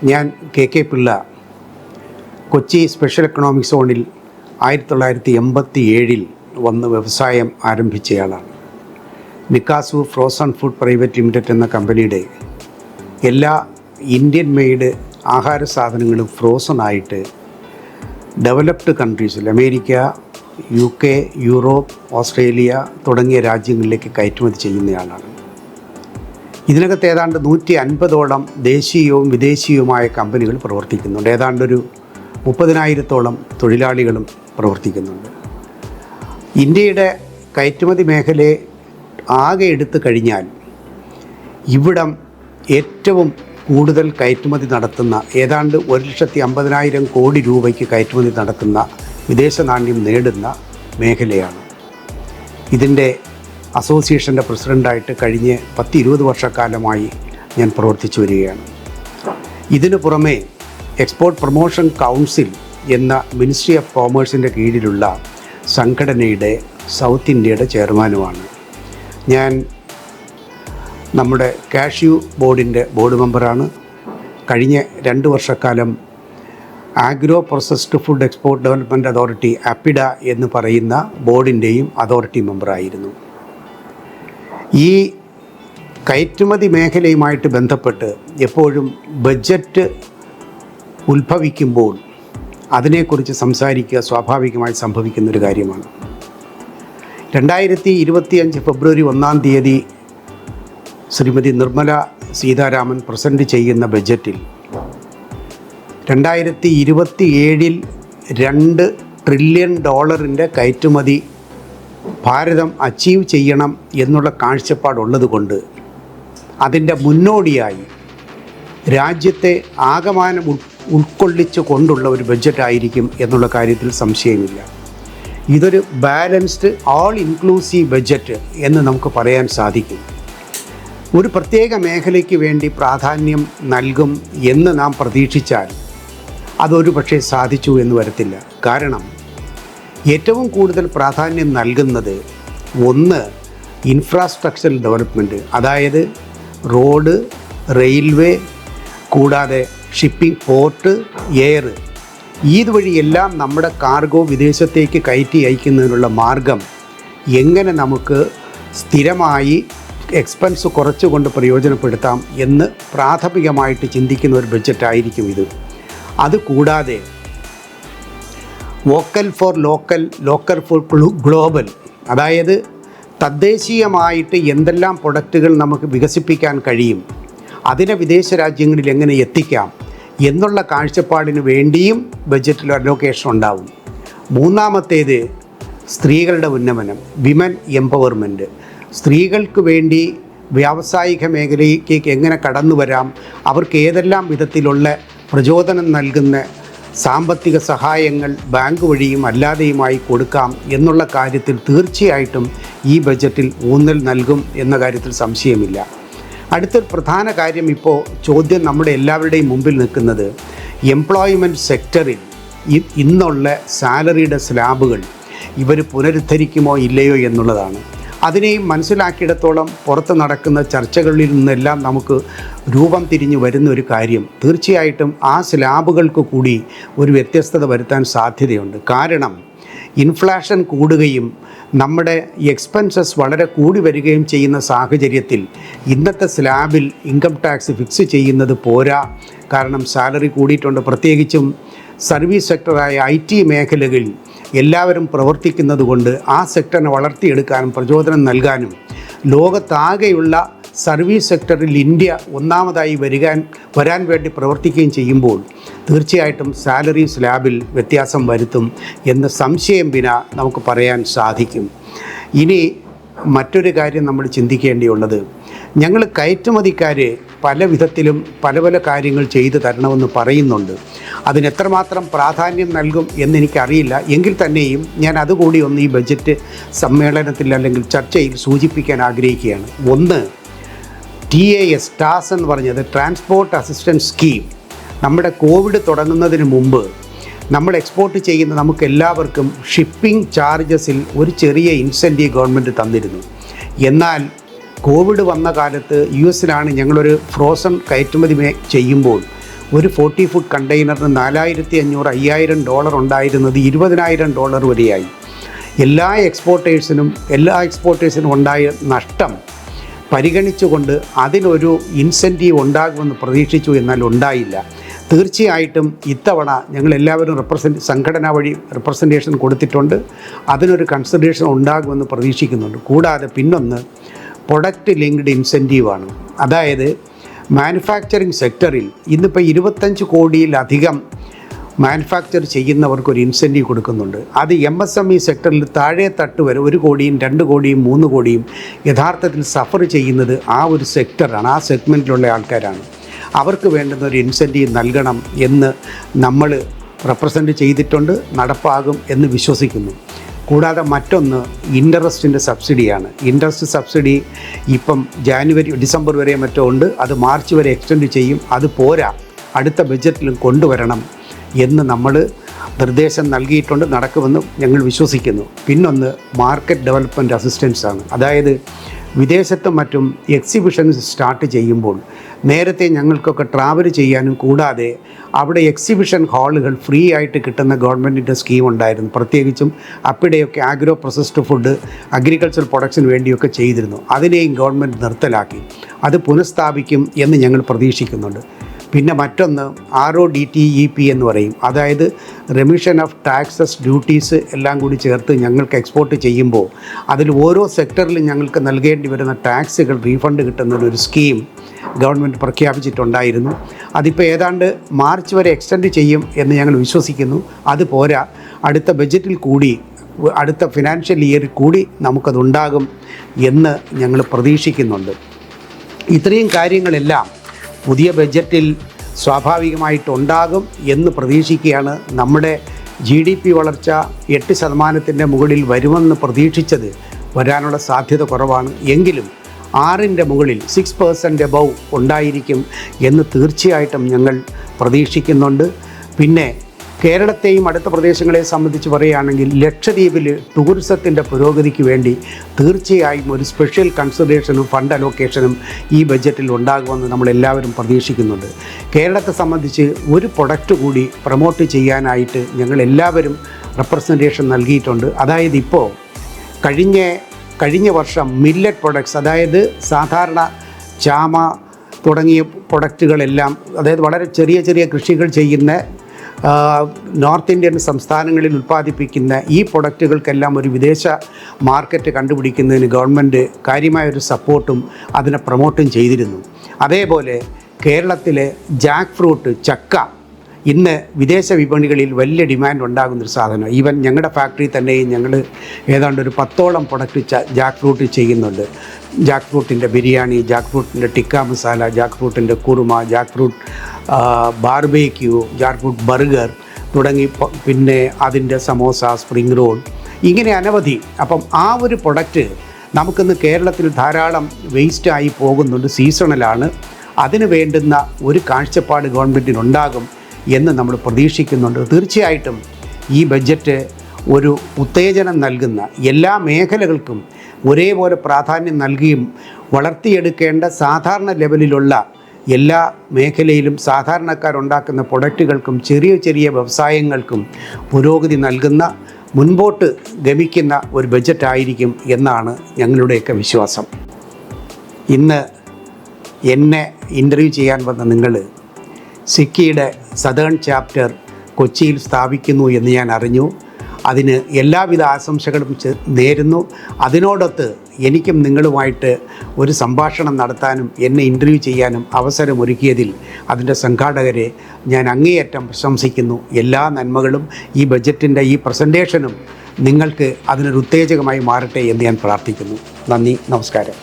ഞാൻ K Pillai, Kochi special economic സോണിൽ 1987 വന്ന് വ്യവസായം ആരംഭിച്ചയാളാണ്. Mikasu frozen food private limited എന്ന കമ്പനിയുടെ എല്ലാ ഇന്ത്യൻ മെയ്ഡ് ആഹാര സാധനങ്ങളും ഫ്രോസണായിട്ട് ഡെവലപ്ഡ് കൺട്രീസിൽ അമേരിക്ക, UK, യൂറോപ്പ്, ഓസ്ട്രേലിയ തുടങ്ങിയ രാജ്യങ്ങളിലേക്ക് കയറ്റുമതി ചെയ്യുന്നയാളാണ്. ഇതിനകത്ത് ഏതാണ്ട് 150ഓളം ദേശീയവും വിദേശീയവുമായ കമ്പനികൾ പ്രവർത്തിക്കുന്നുണ്ട്. ഏതാണ്ടൊരു 30,000-ഓളം തൊഴിലാളികളും പ്രവർത്തിക്കുന്നുണ്ട്. ഇന്ത്യയുടെ കയറ്റുമതി മേഖലയെ ആകെ എടുത്തു കഴിഞ്ഞാൽ ഇവിടം ഏറ്റവും കൂടുതൽ കയറ്റുമതി നടത്തുന്ന, ഏതാണ്ട് 1,50,000 കോടി രൂപയ്ക്ക് കയറ്റുമതി നടത്തുന്ന, വിദേശ നാണ്യം നേടുന്ന മേഖലയാണ്. ഇതിൻ്റെ അസോസിയേഷൻ്റെ പ്രസിഡൻ്റായിട്ട് കഴിഞ്ഞ 10-20 വർഷക്കാലമായി ഞാൻ പ്രവർത്തിച്ചു വരികയാണ്. ഇതിനു പുറമെ എക്സ്പോർട്ട് പ്രൊമോഷൻ കൗൺസിൽ എന്ന മിനിസ്ട്രി ഓഫ് കോമേഴ്സിൻ്റെ കീഴിലുള്ള സംഘടനയുടെ സൗത്ത് ഇന്ത്യയുടെ ചെയർമാനുമാണ്. ഞാൻ നമ്മുടെ കാഷ്യൂ ബോർഡിൻ്റെ ബോർഡ് മെമ്പറാണ്. കഴിഞ്ഞ 2 വർഷക്കാലം agro processed food export development authority APIDA എന്ന് പറയുന്ന ബോർഡിൻ്റെയും അതോറിറ്റി മെമ്പറായിരുന്നു. ഈ കയറ്റുമതി മേഖലയുമായിട്ട് ബന്ധപ്പെട്ട് എപ്പോഴും ബഡ്ജറ്റ് ഉത്ഭവിക്കുമ്പോൾ അതിനെക്കുറിച്ച് സംസാരിക്കുക സ്വാഭാവികമായി സംഭവിക്കുന്നൊരു കാര്യമാണ്. 2025 ഫെബ്രുവരി 1-ാം തീയതി ശ്രീമതി നിർമ്മല സീതാരാമൻ പ്രസൻറ്റ് ചെയ്യുന്ന ബഡ്ജറ്റിൽ 2027 $2 ട്രില്യൺ കയറ്റുമതി ഭാരതം അച്ചീവ് ചെയ്യണം എന്നുള്ള കാഴ്ചപ്പാടുള്ളത് കൊണ്ട് അതിൻ്റെ മുന്നോടിയായി രാജ്യത്തെ ആകമാനം ഉൾക്കൊള്ളിച്ചു കൊണ്ടുള്ള ഒരു ബഡ്ജറ്റായിരിക്കും എന്നുള്ള കാര്യത്തിൽ സംശയമില്ല. ഇതൊരു ബാലൻസ്ഡ് ഓൾ ഇൻക്ലൂസീവ് ബഡ്ജറ്റ് എന്ന് നമുക്ക് പറയാൻ സാധിക്കും. ഒരു പ്രത്യേക മേഖലയ്ക്ക് വേണ്ടി പ്രാധാന്യം നൽകും എന്ന് നാം പ്രതീക്ഷിച്ചാൽ അതൊരു പക്ഷേ സാധിച്ചു എന്ന് വരത്തില്ല. കാരണം ഏറ്റവും കൂടുതൽ പ്രാധാന്യം നൽകുന്നത് ഒന്ന് ഇൻഫ്രാസ്ട്രക്ചറൽ ഡെവലപ്മെൻറ്റ്, അതായത് റോഡ്, റെയിൽവേ, കൂടാതെ ഷിപ്പിംഗ്, പോർട്ട്, എയർ, ഇതുവഴിയെല്ലാം നമ്മുടെ കാർഗോ വിദേശത്തേക്ക് കയറ്റി അയക്കുന്നതിനുള്ള മാർഗം എങ്ങനെ നമുക്ക് സ്ഥിരമായി എക്സ്പെൻസ് കുറച്ചുകൊണ്ട് പ്രയോജനപ്പെടുത്താം എന്ന് പ്രാഥമികമായിട്ട് ചിന്തിക്കുന്ന ഒരു ബഡ്ജറ്റായിരിക്കും ഇത്. അതുകൂടാതെ vocal for local, local for global, അതായത് തദ്ദേശീയമായിട്ട് എന്തെല്ലാം പ്രൊഡക്റ്റുകൾ നമുക്ക് വികസിപ്പിക്കാൻ കഴിയും, അതിനെ വിദേശ രാജ്യങ്ങളിൽ എങ്ങനെ എത്തിക്കാം എന്നുള്ള കാഴ്ചപ്പാടിന് വേണ്ടിയും ബഡ്ജറ്റിൽ അലോക്കേഷൻ ഉണ്ടാവും. മൂന്നാമത്തേത് സ്ത്രീകളുടെ ഉന്നമനം, വിമൻ എംപവർമെൻറ്റ്. സ്ത്രീകൾക്ക് വേണ്ടി വ്യാവസായിക മേഖലയിലേക്ക് എങ്ങനെ കടന്നു വരാം, അവർക്ക് ഏതെല്ലാം വിധത്തിലുള്ള പ്രചോദനം നൽകുന്ന സാമ്പത്തിക സഹായങ്ങൾ ബാങ്ക് വഴിയും അല്ലാതെയുമായി കൊടുക്കാം എന്നുള്ള കാര്യത്തിൽ തീർച്ചയായിട്ടും ഈ ബഡ്ജറ്റിൽ ഊന്നൽ നൽകും എന്ന കാര്യത്തിൽ സംശയമില്ല. അടുത്തൊരു പ്രധാന കാര്യം, ഇപ്പോൾ ചോദ്യം നമ്മുടെ എല്ലാവരുടെയും മുമ്പിൽ നിൽക്കുന്നത് എംപ്ലോയ്മെൻറ്റ് സെക്ടറിൽ ഇന്നുള്ള സാലറിയുടെ സ്ലാബുകൾ ഇവർ പുനരുദ്ധരിക്കുമോ ഇല്ലയോ എന്നുള്ളതാണ്. അതിനെയും മനസ്സിലാക്കിയിടത്തോളം പുറത്ത് നടക്കുന്ന ചർച്ചകളിൽ നിന്നെല്ലാം നമുക്ക് രൂപം തിരിഞ്ഞു വരുന്ന ഒരു കാര്യം, തീർച്ചയായിട്ടും ആ സ്ലാബുകൾക്ക് കൂടി ഒരു വ്യത്യസ്തത വരുത്താൻ സാധ്യതയുണ്ട്. കാരണം ഇൻഫ്ലേഷൻ കൂടുകയും നമ്മുടെ എക്സ്പെൻസസ് വളരെ കൂടി വരികയും ചെയ്യുന്ന സാഹചര്യത്തിൽ ഇന്നത്തെ സ്ലാബിൽ ഇൻകം ടാക്സ് ഫിക്സ് ചെയ്യുന്നത് പോരാ. കാരണം സാലറി കൂടിയിട്ടുണ്ട്. പ്രത്യേകിച്ചും സർവീസ് സെക്ടറായ IT മേഖലകളിൽ എല്ലാവരും പ്രവർത്തിക്കുന്നത് കൊണ്ട് ആ സെക്ടറിനെ വളർത്തിയെടുക്കാനും പ്രചോദനം നൽകാനും ലോകത്താകെയുള്ള സർവീസ് സെക്ടറിൽ ഇന്ത്യ ഒന്നാമതായി വരാൻ വേണ്ടി പ്രവർത്തിക്കുകയും ചെയ്യുമ്പോൾ തീർച്ചയായിട്ടും സാലറി സ്ലാബിൽ വ്യത്യാസം വരുത്തും എന്ന് സംശയം വിന നമുക്ക് പറയാൻ സാധിക്കും. ഇനി മറ്റൊരു കാര്യം നമ്മൾ ചിന്തിക്കേണ്ടിയുള്ളത്, ഞങ്ങൾ കയറ്റുമതിക്കാർ പല വിധത്തിലും പല പല കാര്യങ്ങൾ ചെയ്തു തരണമെന്ന് പറയുന്നുണ്ട്. അതിനെത്രമാത്രം പ്രാധാന്യം നൽകും എന്നെനിക്കറിയില്ല. എങ്കിൽ തന്നെയും ഞാൻ അതുകൂടി ഒന്ന് ഈ ബഡ്ജറ്റ് സമ്മേളനത്തിൽ അല്ലെങ്കിൽ ചർച്ചയിൽ സൂചിപ്പിക്കാൻ ആഗ്രഹിക്കുകയാണ്. ഒന്ന്, TAS എന്ന് പറഞ്ഞത് ട്രാൻസ്പോർട്ട് അസിസ്റ്റൻസ് സ്കീം. നമ്മുടെ കോവിഡ് തുടങ്ങുന്നതിന് മുമ്പ് നമ്മൾ എക്സ്പോർട്ട് ചെയ്യുന്ന നമുക്ക് എല്ലാവർക്കും ഷിപ്പിംഗ് ചാർജസിൽ ഒരു ചെറിയ ഇൻസെൻറ്റീവ് ഗവൺമെൻറ് തന്നിരുന്നു. എന്നാൽ കോവിഡ് വന്ന കാലത്ത് US ഞങ്ങളൊരു ഫ്രോസൺ കയറ്റുമതി ചെയ്യുമ്പോൾ ഒരു 40 ഫുട്ട് കണ്ടെയ്നറിന് $4,500 $5,000 ഉണ്ടായിരുന്നത് $20,000 വരെയായി. എല്ലാ എക്സ്പോർട്ടേഴ്സിനും ഉണ്ടായ നഷ്ടം പരിഗണിച്ചുകൊണ്ട് അതിനൊരു ഇൻസെൻറ്റീവ് ഉണ്ടാകുമെന്ന് പ്രതീക്ഷിച്ചു, എന്നാൽ ഉണ്ടായില്ല. തീർച്ചയായിട്ടും ഇത്തവണ ഞങ്ങളെല്ലാവരും സംഘടന വഴി റെപ്രസെൻറ്റേഷൻ കൊടുത്തിട്ടുണ്ട്. അതിനൊരു കൺസിഡറേഷൻ ഉണ്ടാകുമെന്ന് പ്രതീക്ഷിക്കുന്നുണ്ട്. കൂടാതെ പിന്നൊന്ന് പ്രൊഡക്റ്റ് ലിങ്ക്ഡ് ഇൻസെൻറ്റീവാണ്. അതായത് മാനുഫാക്ചറിങ് സെക്ടറിൽ ഇന്നിപ്പോൾ 25 കോടിയിലധികം മാനുഫാക്ചർ ചെയ്യുന്നവർക്കൊരു ഇൻസെൻറ്റീവ് കൊടുക്കുന്നുണ്ട്. അത് MSME സെക്ടറിൽ താഴെ തട്ട് വരെ 1 കോടിയും 2 കോടിയും 3 കോടിയും യഥാർത്ഥത്തിൽ സഫർ ചെയ്യുന്നത് ആ ഒരു സെക്ടറാണ്, ആ സെഗ്മെൻറ്റിലുള്ള ആൾക്കാരാണ്. അവർക്ക് വേണ്ടുന്ന ഒരു ഇൻസെൻറ്റീവ് നൽകണം എന്ന് നമ്മൾ റെപ്രസെൻറ്റ് ചെയ്തിട്ടുണ്ട്, നടപ്പാകും എന്ന് വിശ്വസിക്കുന്നു. കൂടാതെ മറ്റൊന്ന് ഇൻട്രസ്റ്റിൻ്റെ സബ്സിഡിയാണ്. ഇൻട്രസ്റ്റ് സബ്സിഡി ഇപ്പം ഡിസംബർ വരെ മറ്റോ ഉണ്ട്, അത് മാർച്ച് വരെ എക്സ്റ്റെൻഡ് ചെയ്യും. അത് പോരാ, അടുത്ത ബഡ്ജറ്റിലും കൊണ്ടുവരണം എന്ന് നമ്മൾ നിർദ്ദേശം നൽകിയിട്ടുണ്ട്, നടക്കുമെന്ന് ഞങ്ങൾ വിശ്വസിക്കുന്നു. പിന്നൊന്ന് മാർക്കറ്റ് ഡെവലപ്മെൻറ്റ് അസിസ്റ്റൻസാണ്. അതായത് വിദേശത്തും മറ്റും എക്സിബിഷൻസ് സ്റ്റാർട്ട് ചെയ്യുമ്പോൾ നേരത്തെ ഞങ്ങൾക്കൊക്കെ ട്രാവൽ ചെയ്യാനും കൂടാതെ അവിടെ എക്സിബിഷൻ ഹാളുകൾ ഫ്രീ ആയിട്ട് കിട്ടുന്ന ഗവൺമെൻറ്റിൻ്റെ സ്കീം ഉണ്ടായിരുന്നു. പ്രത്യേകിച്ചും അപ്പിടെയൊക്കെ ആഗ്രോ പ്രോസസ്ഡ് ഫുഡ്, അഗ്രികൾച്ചർ പ്രൊഡക്ട്സിന് വേണ്ടിയൊക്കെ ചെയ്തിരുന്നു. അതിനെയും ഗവൺമെൻറ് നിർത്തലാക്കി. അത് പുനഃസ്ഥാപിക്കും എന്ന് ഞങ്ങൾ പ്രതീക്ഷിക്കുന്നുണ്ട്. പിന്നെ മറ്റൊന്ന് RODTEP എന്ന് പറയും. അതായത് റെമിഷൻ ഓഫ് ടാക്സസ്, ഡ്യൂട്ടീസ് എല്ലാം കൂടി ചേർത്ത് ഞങ്ങൾക്ക് എക്സ്പോർട്ട് ചെയ്യുമ്പോൾ അതിൽ ഓരോ സെക്ടറിലും ഞങ്ങൾക്ക് നൽകേണ്ടി വരുന്ന ടാക്സുകൾ റീഫണ്ട് കിട്ടുന്നൊരു സ്കീം ഗവൺമെൻറ് പ്രഖ്യാപിച്ചിട്ടുണ്ടായിരുന്നു. അതിപ്പോൾ ഏതാണ്ട് മാർച്ച് വരെ എക്സ്റ്റെൻഡ് ചെയ്യും എന്ന് ഞങ്ങൾ വിശ്വസിക്കുന്നു. അതുപോരാ, അടുത്ത ബഡ്ജറ്റിൽ കൂടി, അടുത്ത ഫിനാൻഷ്യൽ ഇയറിൽ കൂടി നമുക്കതുണ്ടാകും എന്ന് ഞങ്ങൾ പ്രതീക്ഷിക്കുന്നുണ്ട്. ഇത്രയും കാര്യങ്ങളെല്ലാം പുതിയ ബഡ്ജറ്റിൽ സ്വാഭാവികമായിട്ടുണ്ടാകും എന്ന് പ്രതീക്ഷിക്കുകയാണ്. നമ്മുടെ GDP വളർച്ച 8% മുകളിൽ വരുമെന്ന് പ്രതീക്ഷിച്ചത് വരാനുള്ള സാധ്യത കുറവാണ്. എങ്കിലും 6ൻ്റെ മുകളിൽ 6% എബവ് ഉണ്ടായിരിക്കും എന്ന് തീർച്ചയായിട്ടും ഞങ്ങൾ പ്രതീക്ഷിക്കുന്നുണ്ട്. പിന്നെ കേരളത്തെയും അടുത്ത പ്രദേശങ്ങളെ സംബന്ധിച്ച് പറയുകയാണെങ്കിൽ ലക്ഷദ്വീപിൽ ടൂറിസത്തിൻ്റെ പുരോഗതിക്ക് വേണ്ടി തീർച്ചയായും ഒരു സ്പെഷ്യൽ കൺസിഡറേഷനും ഫണ്ട് അലോക്കേഷനും ഈ ബഡ്ജറ്റിൽ ഉണ്ടാകുമെന്ന് നമ്മളെല്ലാവരും പ്രതീക്ഷിക്കുന്നുണ്ട്. കേരളത്തെ സംബന്ധിച്ച് ഒരു പ്രൊഡക്റ്റ് കൂടി പ്രൊമോട്ട് ചെയ്യാനായിട്ട് ഞങ്ങളെല്ലാവരും റെപ്രസെൻറ്റേഷൻ നൽകിയിട്ടുണ്ട്. അതായത് ഇപ്പോൾ കഴിഞ്ഞ വർഷം മില്ലറ്റ് പ്രൊഡക്ട്സ്, അതായത് സാധാരണ ചാമ തുടങ്ങിയ പ്രൊഡക്റ്റുകളെല്ലാം, അതായത് വളരെ ചെറിയ ചെറിയ കൃഷികൾ ചെയ്യുന്ന നോർത്ത് ഇന്ത്യൻ സംസ്ഥാനങ്ങളിൽ ഉൽപ്പാദിപ്പിക്കുന്ന ഈ പ്രൊഡക്റ്റുകൾക്കെല്ലാം ഒരു വിദേശ മാർക്കറ്റ് കണ്ടുപിടിക്കുന്നതിന് ഗവൺമെൻറ് കാര്യമായൊരു സപ്പോർട്ടും അതിനെ പ്രൊമോട്ടും ചെയ്തിരുന്നു. അതേപോലെ കേരളത്തിലെ ജാക്ക് ഫ്രൂട്ട്, ചക്ക ഇന്ന് വിദേശ വിപണികളിൽ വലിയ ഡിമാൻഡ് ഉണ്ടാകുന്നൊരു സാധനം. ഈവൻ ഞങ്ങളുടെ ഫാക്ടറി തന്നെയും ഞങ്ങൾ ഏതാണ്ട് ഒരു 10ഓളം പ്രൊഡക്റ്റ് ജാക്ക് ഫ്രൂട്ട് ചെയ്യുന്നുണ്ട്. ജാക്ക് ഫ്രൂട്ടിൻ്റെ ബിരിയാണി, ജാക്ക് ഫ്രൂട്ടിൻ്റെ ടിക്ക മസാല, ജാക്ക് ഫ്രൂട്ടിൻ്റെ kurma, jackfruit barbecue, jackfruit burger തുടങ്ങി, പിന്നെ അതിൻ്റെ സമോസ, സ്പ്രിംഗ് റോൾ, ഇങ്ങനെ അനവധി. അപ്പം ആ ഒരു പ്രൊഡക്റ്റ് നമുക്കിന്ന് കേരളത്തിൽ ധാരാളം വേസ്റ്റായി പോകുന്നുണ്ട്. സീസണലാണ്. അതിന് വേണ്ടുന്ന ഒരു കാഴ്ചപ്പാട് ഗവൺമെൻറ്റിനുണ്ടാകും എന്ന് നമ്മൾ പ്രതീക്ഷിക്കുന്നുണ്ട്. തീർച്ചയായിട്ടും ഈ ബഡ്ജറ്റ് ഒരു ഉത്തേജനം നൽകുന്ന, എല്ലാ മേഖലകൾക്കും ഒരേപോലെ പ്രാധാന്യം നൽകിയും വളർത്തിയെടുക്കേണ്ട സാധാരണ ലെവലിലുള്ള എല്ലാ മേഖലയിലും സാധാരണക്കാരുണ്ടാക്കുന്ന പ്രൊഡക്റ്റുകൾക്കും ചെറിയ ചെറിയ വ്യവസായങ്ങൾക്കും പുരോഗതി നൽകുന്ന, മുൻപോട്ട് ഗമിക്കുന്ന ഒരു ബഡ്ജറ്റായിരിക്കും എന്നാണ് ഞങ്ങളുടെയൊക്കെ വിശ്വാസം. ഇന്ന് എന്നെ ഇൻ്റർവ്യൂ ചെയ്യാൻ വന്ന നിങ്ങൾ സിക്കിയുടെ സദേൺ ചാപ്റ്റർ കൊച്ചിയിൽ സ്ഥാപിക്കുന്നു എന്ന് ഞാൻ അറിഞ്ഞു. അതിന് എല്ലാവിധ ആശംസകളും നേരുന്നു. അതിനോടൊത്ത് എനിക്കും നിങ്ങളുമായിട്ട് ഒരു സംഭാഷണം നടത്താനും എന്നെ ഇൻ്റർവ്യൂ ചെയ്യാനും അവസരമൊരുക്കിയതിൽ അതിൻ്റെ സംഘാടകരെ ഞാൻ അങ്ങേയറ്റം പ്രശംസിക്കുന്നു. എല്ലാ നന്മകളും ഈ ബഡ്ജറ്റിൻ്റെ ഈ പ്രസൻറ്റേഷനും നിങ്ങൾക്ക് അതിനൊരു ഉത്തേജകമായി മാറട്ടെ എന്ന് ഞാൻ പ്രാർത്ഥിക്കുന്നു. നന്ദി, നമസ്കാരം.